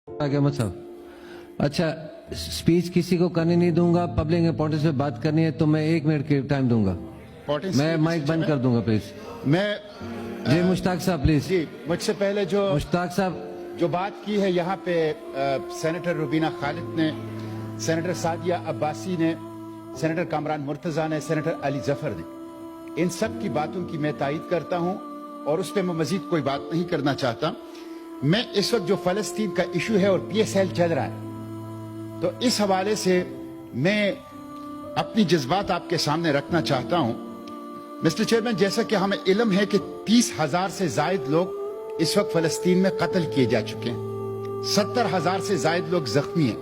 आगे मत साहब। अच्छा, स्पीच किसी को करने नहीं दूंगा, पब्लिक इंपॉर्टेंस पे बात करनी है तो मैं 1 मिनट के टाइम दूंगा। मैं माइक बंद कर दूंगा प्लीज। मैं जी मुश्ताक साहब प्लीज। जी मुझसे पहले जो मुश्ताक साहब जो बात की है यहाँ पे सेनेटर रुबीना खालिद ने, सेनेटर सादिया अब्बासी ने, सेनेटर कामरान मुर्तजा ने, सेनेटर अली जफर ने, इन सब की बातों की मैं तायीद करता हूँ और उस पर मैं मजीद कोई बात नहीं करना चाहता। मैं इस वक्त जो फलस्तीन का इशू है और PSL चल रहा है, तो इस हवाले से मैं अपनी जज्बात आपके सामने रखना चाहता हूं। मिस्टर चेयरमैन, जैसा कि हमें इल्म है कि 30,000 से जायद लोग इस वक्त फलस्तीन में कत्ल किए जा चुके हैं, 70,000 से जायद लोग जख्मी हैं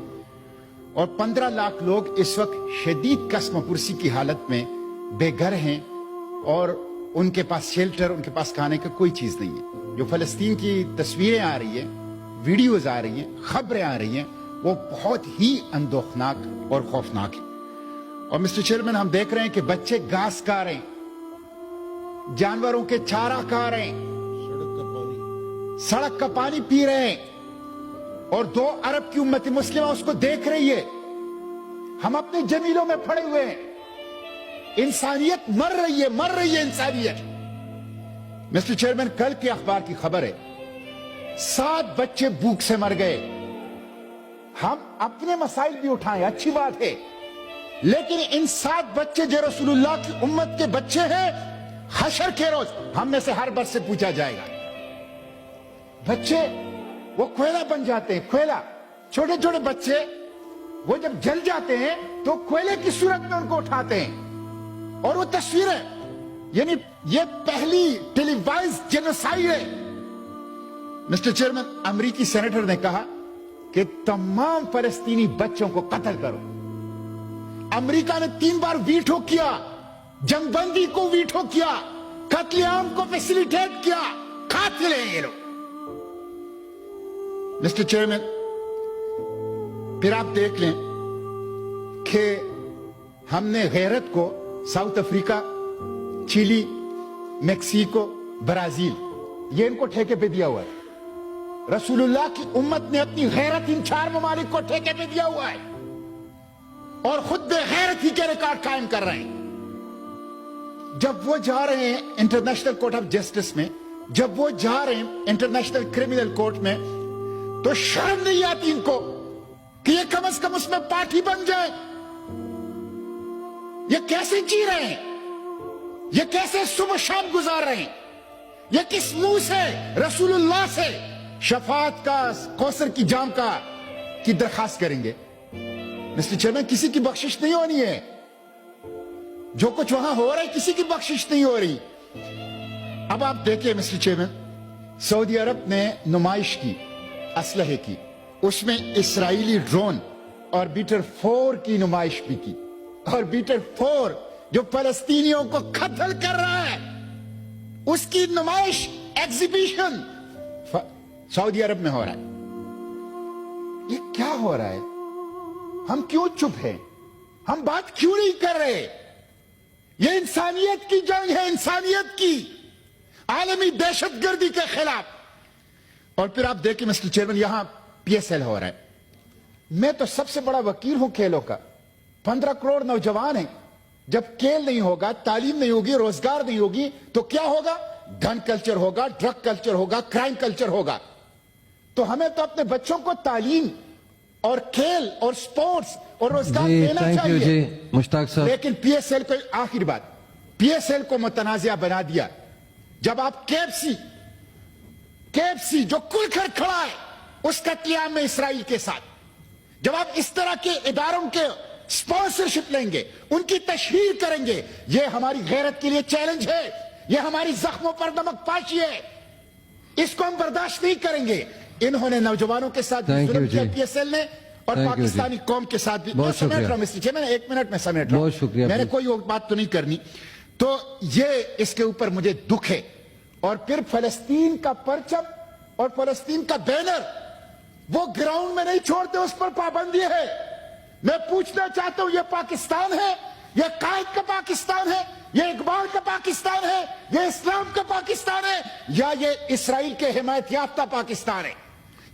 और 15 लाख लोग इस वक्त शदीद कसम पुरसी की हालत में बेघर हैं और उनके पास शेल्टर, उनके पास खाने का कोई चीज नहीं है। जो फलस्तीन की तस्वीरें आ रही हैं, वीडियोज आ रही हैं, खबरें आ रही हैं, वो बहुत ही अंदोखनाक और खौफनाक है। और मिस्टर चेयरमैन, हम देख रहे हैं कि बच्चे घास खा रहे हैं, जानवरों के चारा खा रहे हैं, सड़क का पानी पी रहे हैं और 2 अरब की उम्मत मुस्लिमा उसको देख रही है। हम अपने जमीलों में पड़े हुए हैं, इंसानियत मर रही है इंसानियत। मिस्टर चेयरमैन, कल के अखबार की खबर है 7 बच्चे भूख से मर गए। हम अपने मसाइल भी उठाएं, अच्छी बात है, लेकिन इन 7 बच्चे जो रसूलुल्लाह की उम्मत के बच्चे हैं, हशर के रोज हम में से हर बच्चे से पूछा जाएगा। बच्चे वो कोयला बन जाते हैं, कोयला, छोटे छोटे बच्चे वो जब जल जाते हैं तो कोयले की सूरत में उनको उठाते हैं और वो तस्वीरें, यानी ये पहली टेलीवाइज जेनोसाइड है। मिस्टर चेयरमैन, अमेरिकी सेनेटर ने कहा कि तमाम फलस्तीनी बच्चों को कत्ल करो। अमेरिका ने 3 बार वीटो किया, जंगबंदी को वीटो किया, कत्लेआम को फैसिलिटेट किया। कातिल हैं ये लोग। मिस्टर चेयरमैन, फिर आप देख लें कि हमने गैरत को South Africa, Chile, Mexico, Brazil, ये इनको ठेके पे दिया हुआ है। रसूलुल्लाह की उम्मत ने अपनी गैरत इन 4 ममालिक को ठेके पे दिया हुआ है और खुद बेगैरत ही के रिकॉर्ड कायम कर रहे हैं। जब वो जा रहे हैं इंटरनेशनल कोर्ट ऑफ जस्टिस में, जब वो जा रहे हैं इंटरनेशनल क्रिमिनल कोर्ट में, तो शर्म नहीं आती इनको कि ये कम से कम उसमें पार्टी बन जाए। ये कैसे जी रहे हैं, ये कैसे सुबह शाम गुजार रहे हैं, ये किस मुंह से रसूलुल्लाह से शफात का, कौसर की जाम का की दरखास्त करेंगे। मिस्टर चेयरमैन, किसी की बख्शिश नहीं होनी है। जो कुछ वहां हो रहा है, किसी की बख्शिश नहीं हो रही। अब आप देखिए मिस्टर चेयरमैन, सऊदी अरब ने नुमाइश की असलहे की, उसमें इस्राएली ड्रोन ऑर्बिटर 4 की नुमाइश भी की। ऑर्बिटर 4 जो फलस्तीनियों को कत्ल कर रहा है, उसकी नुमाइश, एग्जीबिशन सऊदी अरब में हो रहा है। ये क्या हो रहा है? हम क्यों चुप हैं? हम बात क्यों नहीं कर रहे? ये इंसानियत की जंग है, इंसानियत की, आलमी दहशतगर्दी के खिलाफ। और फिर आप देखिए मिस्टर चेयरमैन, यहां PSL हो रहा है। मैं तो सबसे बड़ा वकील हूं खेलों का। 15 करोड़ नौजवान हैं। जब खेल नहीं होगा, तालीम नहीं होगी, रोजगार नहीं होगी, तो क्या होगा? गन कल्चर होगा, ड्रग कल्चर होगा, क्राइम कल्चर होगा। तो हमें तो अपने बच्चों को तालीम और खेल और स्पोर्ट्स और रोजगार देना चाहिए। मुश्ताक साहब, लेकिन PSL को, आखिरी बात, PSL को मुतनाज़िया बना दिया। जब आप KFC जो खुलकर खड़ा है उस कत्लेआम में इसराइल के साथ, जब आप इस तरह के इदारों के स्पॉन्सरशिप लेंगे, उनकी तशहीर करेंगे, ये हमारी गैरत के लिए चैलेंज है, ये हमारी जख्मों पर नमक पाशी है, इसको हम बर्दाश्त नहीं करेंगे। इन्होंने नौजवानों के साथ जुल्म किया PSL ने, और पाकिस्तानी कौम के साथ भी। मैं समेट रहा हूं मिस्टर चेयरमैन, 1 मिनट में समेट रहा हूं, मैंने कोई बात तो नहीं करनी। तो ये इसके ऊपर मुझे दुख है। और फिर फलस्तीन का परचम और फलस्तीन का बैनर वो ग्राउंड में नहीं छोड़ते, उस पर पाबंदी है। मैं पूछना चाहता हूं, ये पाकिस्तान है, ये कायद का पाकिस्तान है, ये इकबाल का पाकिस्तान है, ये इस्लाम का पाकिस्तान है, या ये इसराइल के हिमायत याफ्ता पाकिस्तान है?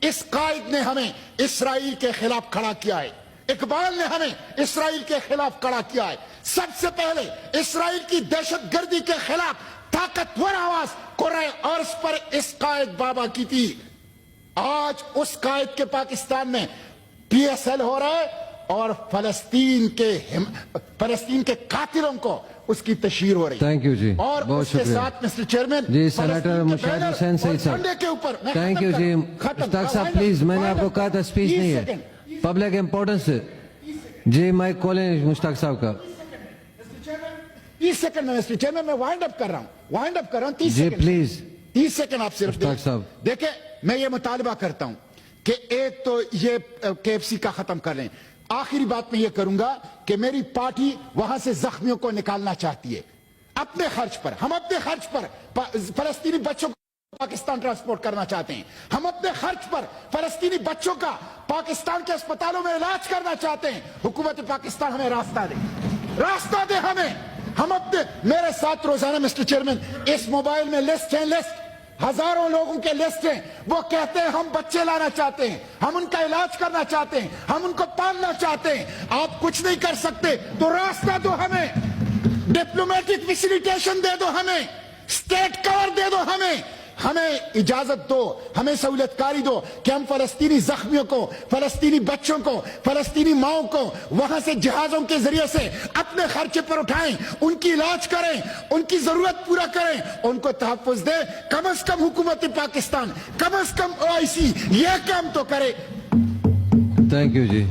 इस कायद ने हमें इसराइल के खिलाफ खड़ा किया है, इकबाल ने हमें इसराइल के खिलाफ खड़ा किया है। सबसे पहले इसराइल की दहशतगर्दी के खिलाफ ताकतवर आवाज कुरान अर्ज पर इस कायद बाबा की थी। आज उस कायद के पाकिस्तान में PSL हो रहा है और फलस्तीन के कातिलों को उसकी तशहीर हो रही है। थैंक यू जी, और बहुत उसके शुक्रिया साथ मिस्टर चेयरमैन जी। सेनेटर मुशाहिद हुसैन सईद साहब, झंडे के ऊपर थैंक यू जी। मुश्ताक साहब प्लीज, मैंने आपको कहा था स्पीच नहीं है, पब्लिक इंपॉर्टेंस है जी। माइक खोलें मुश्ताक साहब का। 30 सेकंड में मिस्टर चेयरमैन मैं वाइंड अप कर रहा हूं 30 जी सेकंड प्लीज। 30 सेकंड आप सिर्फ मुश्ताक साहब। देखें, मैं ये मुतालबा करता हूं कि एक तो ये KFC का खत्म कर लें। आखिरी बात मैं ये करूंगा कि मेरी पार्टी वहां से जख्मियों को निकालना चाहती है अपने खर्च पर। हम अपने खर्च पर फलस्तीनी बच्चों को पाकिस्तान ट्रांसपोर्ट करना चाहते हैं। हम अपने खर्च पर फलस्तीनी बच्चों का पाकिस्तान के अस्पतालों में इलाज करना चाहते हैं। हुकूमत पाकिस्तान हमें रास्ता दे हमें। हम अपने, मेरे साथ रोजाना मिस्टर चेयरमैन इस मोबाइल में लिस्ट हजारों लोगों के लिस्ट हैं। वो कहते हैं हम बच्चे लाना चाहते हैं, हम उनका इलाज करना चाहते हैं, हम उनको पालना चाहते हैं। आप कुछ नहीं कर सकते तो रास्ता दो हमें, डिप्लोमेटिक फैसिलिटेशन दे दो हमें, स्टेट कवर दे दो हमें इजाजत दो, हमें सहूलियतकारी दो कि हम फलस्तीनी जख्मियों को, फलस्तीनी बच्चों को, फलस्तीनी माओं को वहां से जहाजों के जरिए से अपने खर्चे पर उठाएं, उनकी इलाज करें, उनकी जरूरत पूरा करें, उनको तहफ्फुज दे। कम से कम हुकूमत पाकिस्तान, कम से कम OIC यह काम तो करे। Thank you ji.